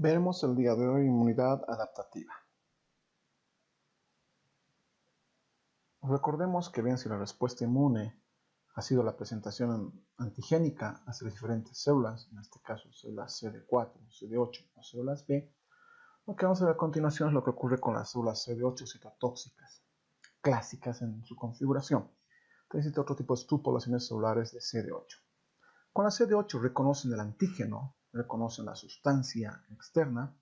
Veremos el día de hoy inmunidad adaptativa. Recordemos que bien si la respuesta inmune ha sido la presentación antigénica hacia las diferentes células, en este caso células CD4, CD8 o células B, lo que vamos a ver a continuación es lo que ocurre con las células CD8 citotóxicas, clásicas en su configuración. Entonces existe otro tipo de subpoblaciones celulares de CD8. Con la CD8 reconocen el antígeno, reconocen la sustancia externa,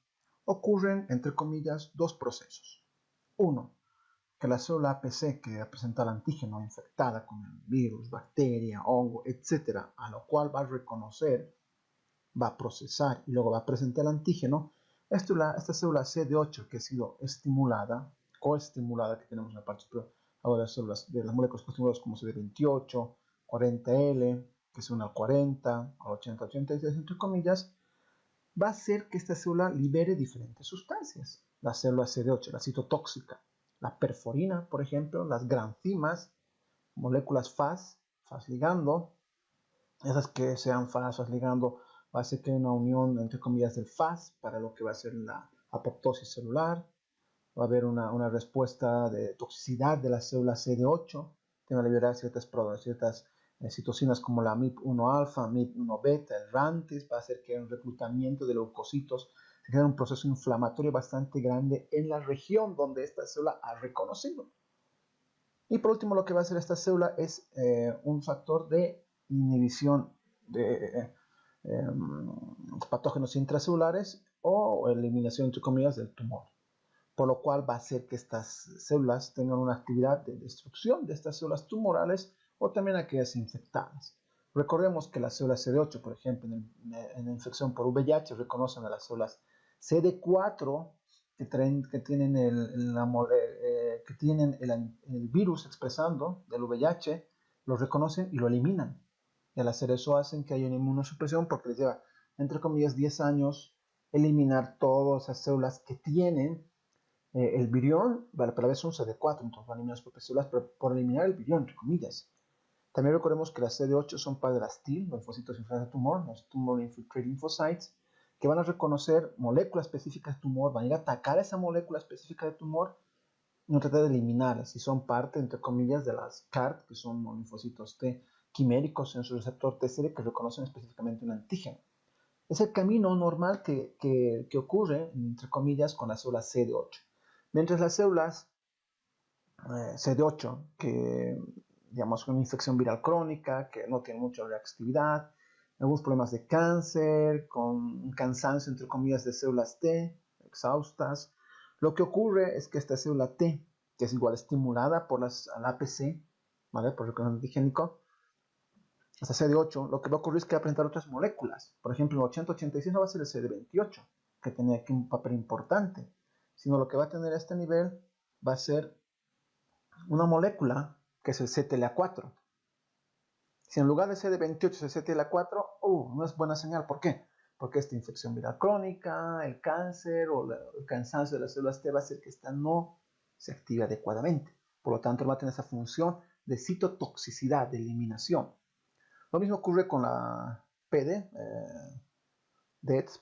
ocurren, entre comillas, dos procesos. Uno, que la célula APC que presenta el antígeno infectada con el virus, bacteria, hongo, etc., a lo cual va a reconocer, va a procesar y luego va a presentar el antígeno, esta célula CD8 que ha sido estimulada, coestimulada, que tenemos en la parte superior, ahora las células de las moléculas coestimuladas como CD28, 40L, que se une al 40, al 80, 86, entre comillas, va a hacer que esta célula libere diferentes sustancias. La célula CD8, la citotóxica, la perforina, por ejemplo, las granzimas, moléculas FAS ligando, esas que sean FAS ligando, va a hacer que haya una unión, entre comillas, del FAS para lo que va a ser la apoptosis celular. Va a haber una respuesta de toxicidad de la célula CD8, que va a liberar ciertas citocinas como la MIP1-alfa, MIP1-beta, el RANTES, va a hacer que haya un reclutamiento de leucocitos, se genera un proceso inflamatorio bastante grande en la región donde esta célula ha reconocido. Y por último, lo que va a hacer esta célula es un factor de inhibición de patógenos intracelulares o eliminación, entre comillas, del tumor. Por lo cual va a hacer que estas células tengan una actividad de destrucción de estas células tumorales o también aquellas infectadas. Recordemos que las células CD8, por ejemplo, en la infección por VIH, reconocen a las células CD4 que tienen el virus expresando del VIH, lo reconocen y lo eliminan. Y al hacer eso hacen que haya una inmunosupresión porque les lleva, entre comillas, 10 años eliminar todas esas células que tienen el virión, vale, pero a veces son CD4, entonces van a eliminar las propias células, pero por eliminar el virión, entre comillas. También recordemos que las CD8 son parte de las TIL, linfocitos infiltrados de tumor, los Tumor Infiltrating Lymphocytes, que van a reconocer moléculas específicas de tumor, van a ir a atacar esa molécula específica de tumor y no tratar de eliminarlas, y son parte, entre comillas, de las CART, que son linfocitos T quiméricos en su receptor TCD que reconocen específicamente un antígeno. Es el camino normal que ocurre, entre comillas, con las células CD8. Mientras las células CD8, que digamos con una infección viral crónica, que no tiene mucha reactividad, algunos problemas de cáncer, con un cansancio, entre comillas, de células T, exhaustas, lo que ocurre es que esta célula T, que es igual estimulada por al APC, ¿vale? Por el reconocimiento antigénico, esta CD8, lo que va a ocurrir es que va a presentar otras moléculas. Por ejemplo, el 8086 no va a ser el CD28, que tenía aquí un papel importante, sino lo que va a tener a este nivel va a ser una molécula que es el CTLA4. Si en lugar de CD28 es el CTLA4, no es buena señal. ¿Por qué? Porque esta infección viral crónica, el cáncer o el cansancio de las células T va a hacer que esta no se active adecuadamente. Por lo tanto, va a tener esa función de citotoxicidad, de eliminación. Lo mismo ocurre con la PD, DETS,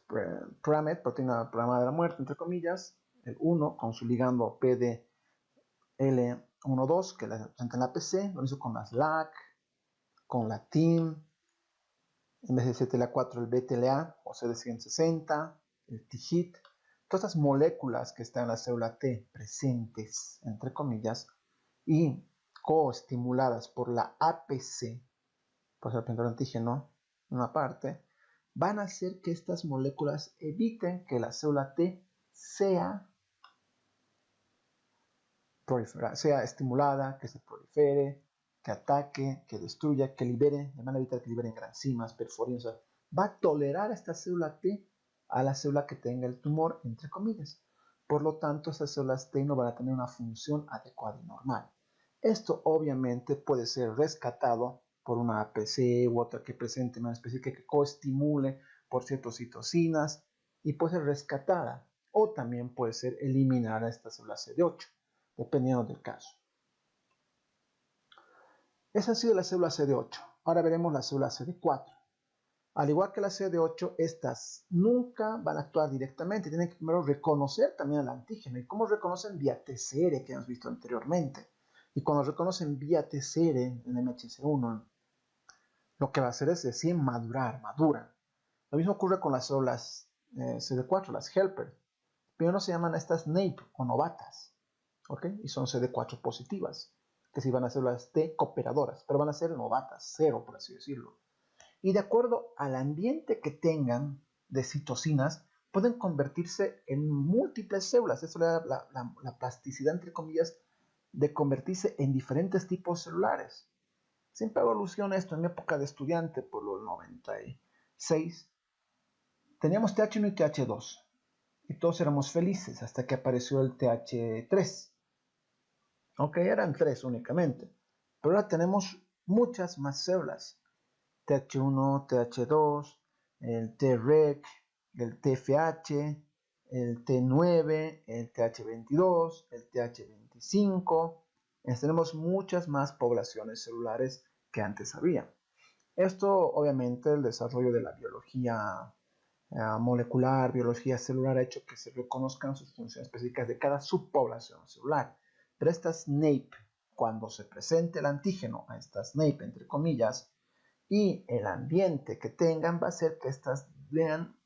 PRAMET, proteína programada de la muerte, entre comillas, el 1 con su ligando PDL12, que la presenta en la PC, lo mismo con las LAC, con la TIM, en vez de CTLA4 el BTLA o CD160, el TIGIT, todas estas moléculas que están en la célula T presentes, entre comillas, y coestimuladas por la APC, por ser el antígeno, una parte, van a hacer que estas moléculas eviten que la célula T sea estimulada, que se prolifere, que ataque, que destruya, que libere, van a evitar que liberen granzimas, perforinas, va a tolerar esta célula T a la célula que tenga el tumor, entre comillas. Por lo tanto, estas células T no van a tener una función adecuada y normal. Esto obviamente puede ser rescatado por una APC u otra que presente una específica que coestimule por ciertas citocinas y puede ser rescatada o también puede ser eliminada esta célula CD8, dependiendo del caso. Esa ha sido la célula CD8. Ahora veremos la célula CD4. Al igual que la CD8, estas nunca van a actuar directamente. Tienen que primero reconocer también el antígeno. ¿Y cómo reconocen? Vía TCR, que hemos visto anteriormente. Y cuando reconocen vía TCR en MHC1, lo que va a hacer es decir maduran. Lo mismo ocurre con las células CD4, las helper. Primero se llaman estas NAPE o novatas, ¿ok? Y son CD4 positivas, que sí van a ser las T cooperadoras, pero van a ser novatas, cero por así decirlo. Y de acuerdo al ambiente que tengan de citocinas, pueden convertirse en múltiples células. Eso le da la plasticidad, entre comillas, de convertirse en diferentes tipos celulares. Siempre hago alusión a esto en mi época de estudiante, por los 96. Teníamos TH1 y TH2. Y todos éramos felices hasta que apareció el TH3. Ok, eran 3 únicamente. Pero ahora tenemos muchas más células. TH1, TH2, el TREC, el TFH, el T9, el TH22, el TH25. Tenemos muchas más poblaciones celulares que antes había. Esto, obviamente, el desarrollo de la biología molecular, biología celular, ha hecho que se reconozcan sus funciones específicas de cada subpoblación celular. Pero estas NAPE, cuando se presente el antígeno a estas NAPE, entre comillas, y el ambiente que tengan, va a hacer que estas vean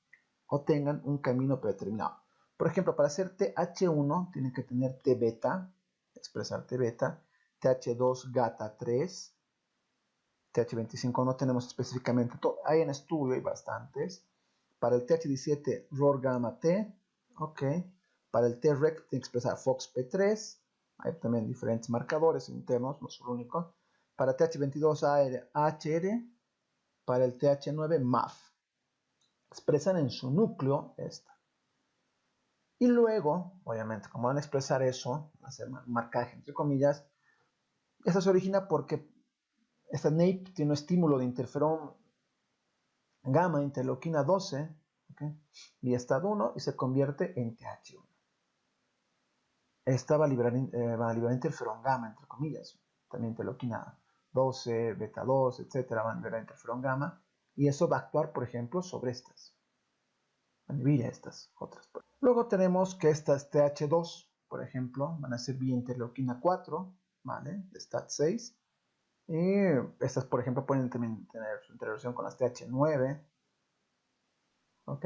o tengan un camino predeterminado. Por ejemplo, para hacer TH1 tienen que tener T beta, expresar T beta, TH2 gata 3, TH25 no tenemos específicamente, hay en estudio, hay bastantes. Para el TH17 ROR gamma T, ok. Para el TREC tiene que expresar FOXP3, hay también diferentes marcadores internos, no es el único. Para TH22 HR, para el TH9 MAF. Expresan en su núcleo esta. Y luego, obviamente, como van a expresar eso, hacer marcaje entre comillas, eso se origina porque esta NAPE tiene un estímulo de interferón gamma, interleuquina 12, ¿okay? Vía estado 1 y se convierte en TH1. Esta va a liberar interferón gamma, entre comillas, también interleuquina 12, beta 2, etcétera, van a liberar interferón gamma y eso va a actuar, por ejemplo, sobre estas. Inhibir a estas otras. Luego tenemos que estas TH2, por ejemplo, van a ser vía interleuquina 4, ¿vale? De STAT6. Y estas, por ejemplo, pueden también tener su interacción con las TH9. ¿Ok?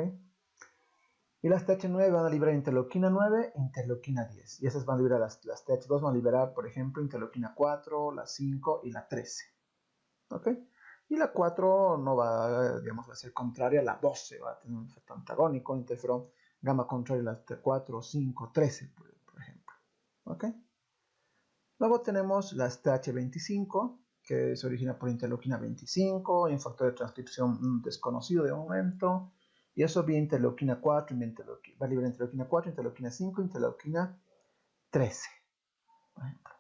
Y las TH9 van a liberar interleuquina 9 e interleuquina 10. Y esas van a liberar, las TH2 van a liberar, por ejemplo, interleuquina 4, la 5 y la 13. ¿Ok? Y la 4 no va, digamos, va a ser contraria a la 12, va a tener un efecto antagónico, interferón gamma contrario a la 4, 5, 13, por ejemplo. ¿Ok? Luego tenemos las TH25, que se origina por interleuquina 25 y un factor de transcripción desconocido de momento. Y eso vía interleuquina 4, va a liberar interleuquina 4, interleuquina 5, interleuquina 13, por ejemplo.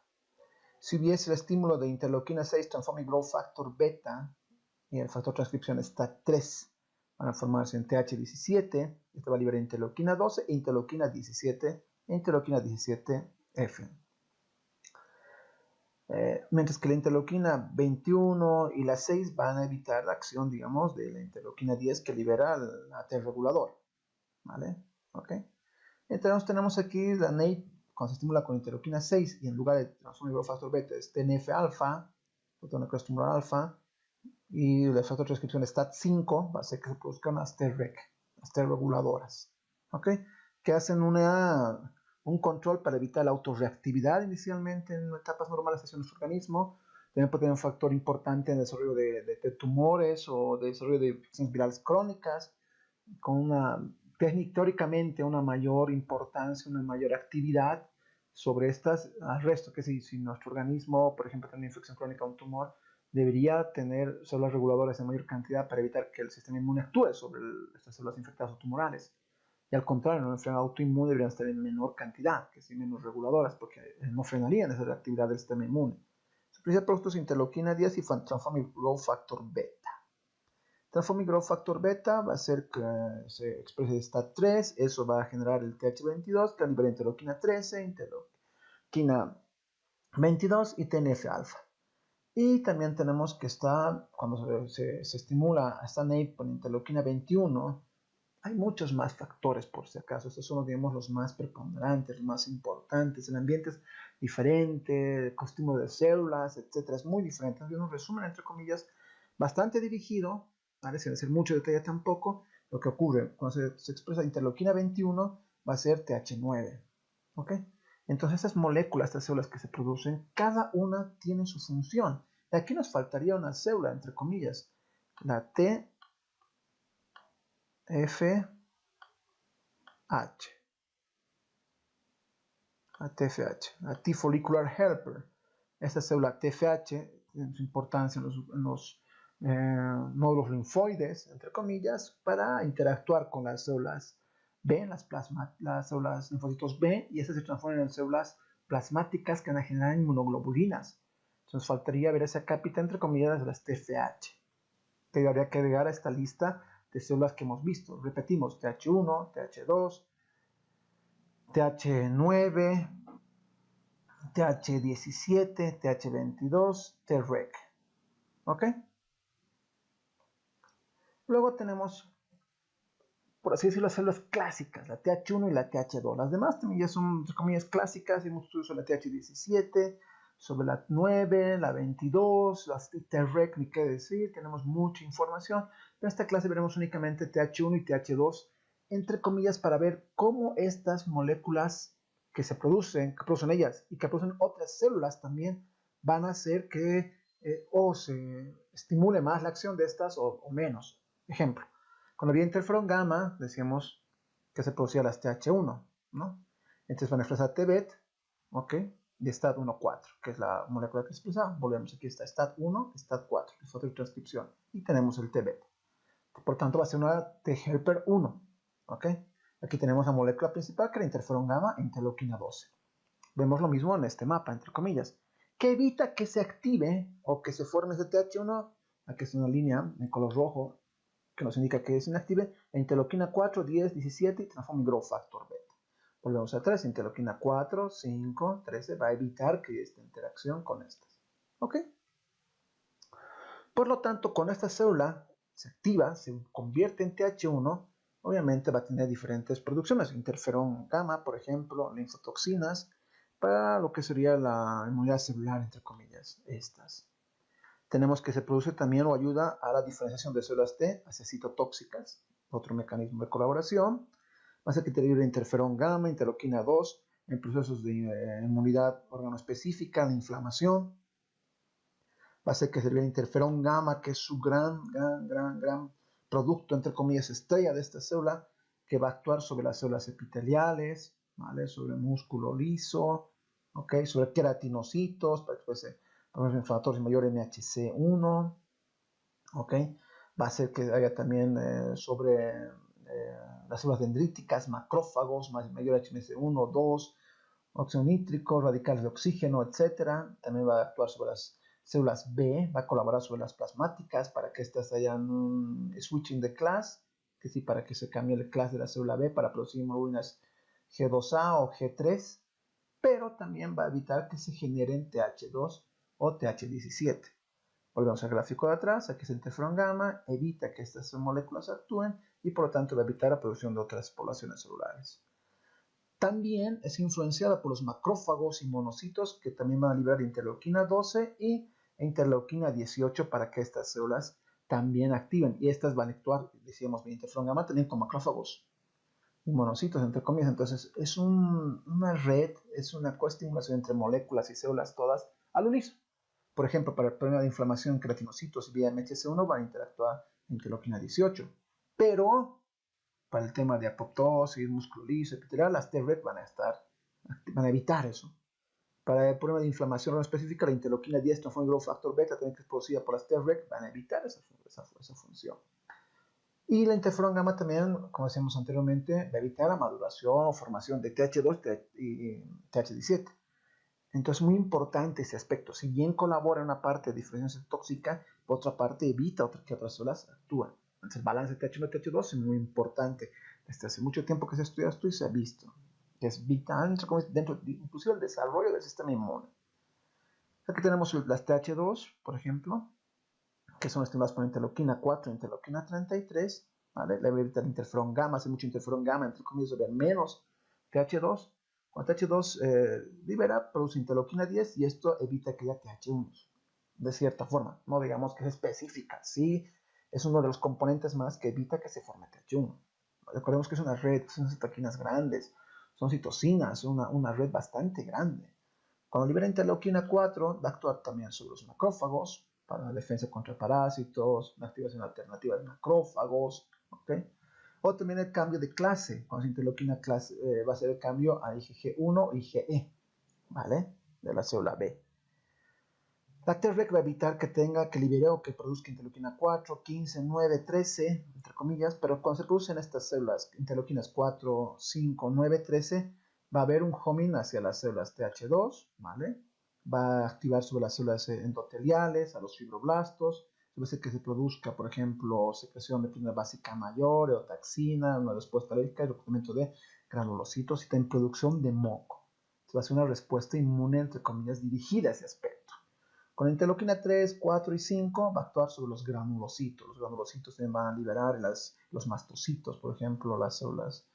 Si hubiese el estímulo de interleuquina 6, transforming growth factor beta y el factor de transcripción STAT3 van a formarse en TH17. Este va a liberar interleuquina 12 e interleuquina 17 e interleuquina 17F. Mientras que la interleuquina 21 y la 6 van a evitar la acción, digamos, de la interleuquina 10 que libera el AT regulador. ¿Vale? ¿Ok? Entonces tenemos aquí la NAPE cuando se estimula con interleuquina 6 y en lugar de transformar el factor beta es TNF-alfa, fotonecrostimulador alfa, y el factor de transcripción STAT5 va a hacer que se produzcan las TREC, las T reguladoras, ¿ok? Que hacen un control para evitar la autorreactividad inicialmente en etapas normales de nuestro organismo. También puede tener un factor importante en el desarrollo de tumores o de desarrollo de infecciones virales crónicas, con una teóricamente una mayor importancia, una mayor actividad sobre estas al resto, que si nuestro organismo, por ejemplo, tiene una infección crónica o un tumor, debería tener células reguladoras en mayor cantidad para evitar que el sistema inmune actúe sobre estas células infectadas o tumorales. Y al contrario, en una enfermedad autoinmune deberían estar en menor cantidad, que sí menos reguladoras, porque no frenarían esa actividad del sistema inmune. Su principal producto es interleuquina 10 y transforming growth factor beta. Transforming growth factor beta va a hacer que se exprese STAT3, eso va a generar el TH22, que libera interleuquina 13, interleuquina 22 y TNF-alfa. Y también tenemos que está, cuando se estimula a esta NAPE con interleuquina 21, hay muchos más factores por si acaso. Estos son, digamos, los más preponderantes, los más importantes. El ambiente es diferente, el costumbre de células, etcétera, es muy diferente. Es un resumen, entre comillas, bastante dirigido, ¿vale? Sin hacer mucho detalle tampoco. Lo que ocurre cuando se expresa interleuquina 21 va a ser TH9, ¿ok? Entonces estas moléculas, estas células que se producen, cada una tiene su función. Y aquí nos faltaría una célula, entre comillas, la TFH. La TFH, la T follicular helper. Esta célula TFH tiene su importancia en los nódulos linfoides, entre comillas, para interactuar con las células B, las células linfocitos B, y estas se transforman en células plasmáticas que van a generar inmunoglobulinas. Entonces faltaría ver esa cápita, entre comillas, de las TFH. Que habría que agregar a esta lista de células que hemos visto. Repetimos, TH1, TH2, TH9, TH17, TH22, TREC. ¿Ok? Luego tenemos, por así decirlo, las células clásicas, la TH1 y la TH2. Las demás también ya son, entre comillas, clásicas. Hemos estudiado sobre la TH17, sobre la 9, la 22, las TREC, ni qué decir. Tenemos mucha información. Pero en esta clase veremos únicamente TH1 y TH2, entre comillas, para ver cómo estas moléculas que producen ellas y que producen otras células también van a hacer que o se estimule más la acción de estas o menos. Ejemplo, cuando había interferón gamma, decíamos que se producía las TH1, ¿no? Entonces van a expresar TBET, ¿ok? Y STAT1-4, que es la molécula que expresaba. Volvemos, aquí está STAT1, STAT4, es fototranscripción. Y tenemos el TBET. Por tanto, va a ser una T-helper 1, ¿ok? Aquí tenemos la molécula principal, que era interferón gamma e interleuquina 12. Vemos lo mismo en este mapa, entre comillas, que evita que se active o que se forme ese TH1. Aquí es una línea en color rojo que nos indica que es inactive, la interleuquina 4, 10, 17 y transforma en growth factor beta. Volvemos a 3, interleuquina 4, 5, 13 va a evitar que esta interacción con estas. ¿Ok? Por lo tanto, cuando esta célula se activa, se convierte en TH1, obviamente va a tener diferentes producciones, interferón gamma, por ejemplo, linfotoxinas, para lo que sería la inmunidad celular, entre comillas, estas. Tenemos que se produce también o ayuda a la diferenciación de células T hacia citotóxicas, otro mecanismo de colaboración. Va a ser que te libre interferón gamma, interleuquina 2, en procesos de inmunidad organoespecífica, de inflamación. Va a ser que se libere interferón gamma, que es su gran producto, entre comillas, estrella de esta célula, que va a actuar sobre las células epiteliales, ¿vale? Sobre músculo liso, ¿okay? Sobre queratinocitos, para que fuese inflamatorios mayor MHC1, ¿ok? Va a ser que haya también sobre las células dendríticas, macrófagos, mayor HMC1, 2, óxido nítrico, radicales de oxígeno, etc. También va a actuar sobre las células B, va a colaborar sobre las plasmáticas para que éstas hayan un switching de class, que sí, para que se cambie el class de la célula B para producir hemoglobinas G2A o G3, pero también va a evitar que se generen TH2 o TH17. Volvemos al gráfico de atrás, aquí es el interferón gamma, evita que estas moléculas actúen y por lo tanto va a evitar la producción de otras poblaciones celulares. También es influenciada por los macrófagos y monocitos que también van a liberar interleuquina 12 y interleuquina 18 para que estas células también activen. Y estas van a actuar, decíamos, bien interferón gamma también con macrófagos y monocitos, entre comillas. Entonces es una red, es una coestimulación entre moléculas y células todas al unísono. Por ejemplo, para el problema de inflamación, queratinocitos y vía MHC1 van a interactuar interleuquina 18. Pero para el tema de apoptosis, músculo liso, epitelial, las TREC van a evitar eso. Para el problema de inflamación no específica, la interleuquina 10 transforma en growth factor beta, también que es producida por las TREC, van a evitar esa función. Y la interferón gamma también, como decíamos anteriormente, va a evitar la maduración o formación de TH2 y TH17. Entonces, muy importante ese aspecto. Si bien colabora en una parte de diferenciación tóxica, por otra parte evita que otras células actúen. Entonces, el balance TH1 y TH2 es muy importante. Desde hace mucho tiempo que se estudia esto y se ha visto que es vital dentro inclusive el desarrollo del sistema inmune. Aquí tenemos las TH2, por ejemplo, que son estimuladas por interleuquina 4 e interleuquina 33, ¿vale? Le voy a evitar interferón gamma, hace mucho interferón gamma, entre comillas, ver menos TH2. Cuando TH2 libera, produce interleuquina 10 y esto evita que haya TH1, de cierta forma, no digamos que es específica, sí es uno de los componentes más que evita que se forme TH1. Recordemos que es una red, son citoquinas grandes, son citocinas, una red bastante grande. Cuando libera interleuquina 4, va a actuar también sobre los macrófagos, para la defensa contra parásitos, la activación alternativa de macrófagos, ¿okay? O también el cambio de clase, cuando es interleuquina clase, va a ser el cambio a IgG1 y IgE, ¿vale? De la célula B. La TREC va a evitar que tenga, que libere o que produzca interleuquina 4, 15, 9, 13, entre comillas, pero cuando se producen estas células, interleuquinas 4, 5, 9, 13, va a haber un homing hacia las células TH2, ¿vale? Va a activar sobre las células endoteliales, a los fibroblastos, va a hacer que se produzca, por ejemplo, secreción de proteína básica mayor, eotaxina, una respuesta alérgica y reclutamiento de granulocitos y también producción de moco. Se va a hacer una respuesta inmune, entre comillas, dirigida a ese aspecto. Con interleuquina 3, 4 y 5 va a actuar sobre los granulocitos. Los granulocitos también van a liberar los mastocitos, por ejemplo, las células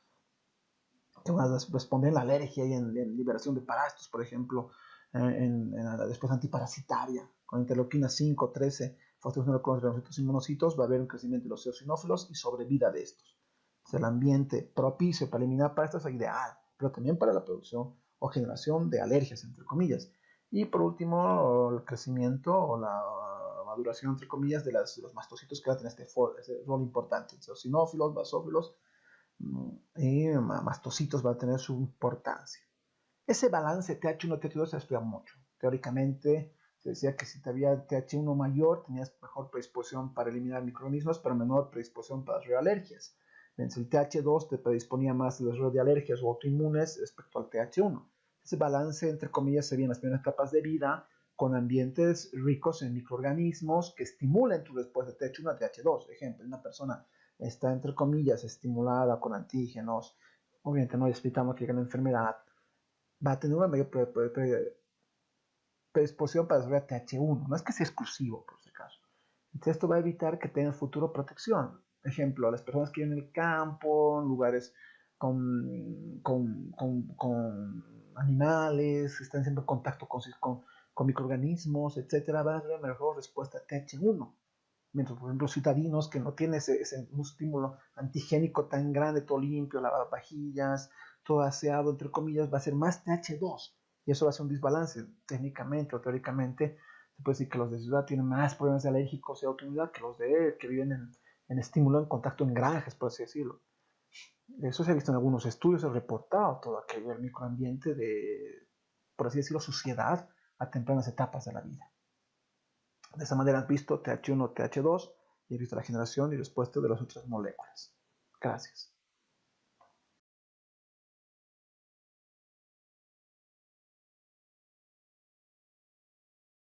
que van a responder en la alergia y en liberación de parásitos, por ejemplo, en la respuesta antiparasitaria. Con interleuquina 5, 13, fosforescencia con los granulocitos y monocitos, va a haber un crecimiento de los eosinófilos y sobrevida de estos. Es el ambiente propicio para eliminar parásitos es ideal, pero también para la producción o generación de alergias, entre comillas. Y por último, el crecimiento o la maduración, entre comillas, de los mastocitos que van a tener este rol importante. Los eosinófilos, basófilos y mastocitos van a tener su importancia. Ese balance TH1-TH2 se estudia mucho. Teóricamente se decía que si había TH1 mayor tenías mejor predisposición para eliminar microorganismos, pero menor predisposición para las alergias. Mientras el TH2 te predisponía más a las de alergias o autoinmunes respecto al TH1. Ese balance, entre comillas, se ve en las primeras etapas de vida con ambientes ricos en microorganismos que estimulan tu respuesta TH1 a TH2. Ejemplo, una persona está, entre comillas, estimulada con antígenos, obviamente no explicamos que hay una enfermedad, va a tener una mayor predisposición para desarrollar TH1. No es que sea exclusivo, por si acaso. Entonces, esto va a evitar que tengan futuro protección. Ejemplo, las personas que viven en el campo, en lugares con animales, están siempre en contacto con microorganismos, etcétera, van a tener mejor respuesta a TH1. Mientras, por ejemplo, citadinos que no tienen ese un estímulo antigénico tan grande, todo limpio, lavavajillas, todo aseado, entre comillas, va a ser más TH2. Y eso va a ser un desbalance. Técnicamente o teóricamente, se puede decir que los de ciudad tienen más problemas alérgicos y autoinmunidad que los de que viven en estímulo, en contacto en granjas, por así decirlo. Eso se ha visto en algunos estudios, se ha reportado todo aquello, el microambiente de, por así decirlo, suciedad a tempranas etapas de la vida. De esa manera has visto TH1, TH2 y has visto la generación y respuesta de las otras moléculas. Gracias.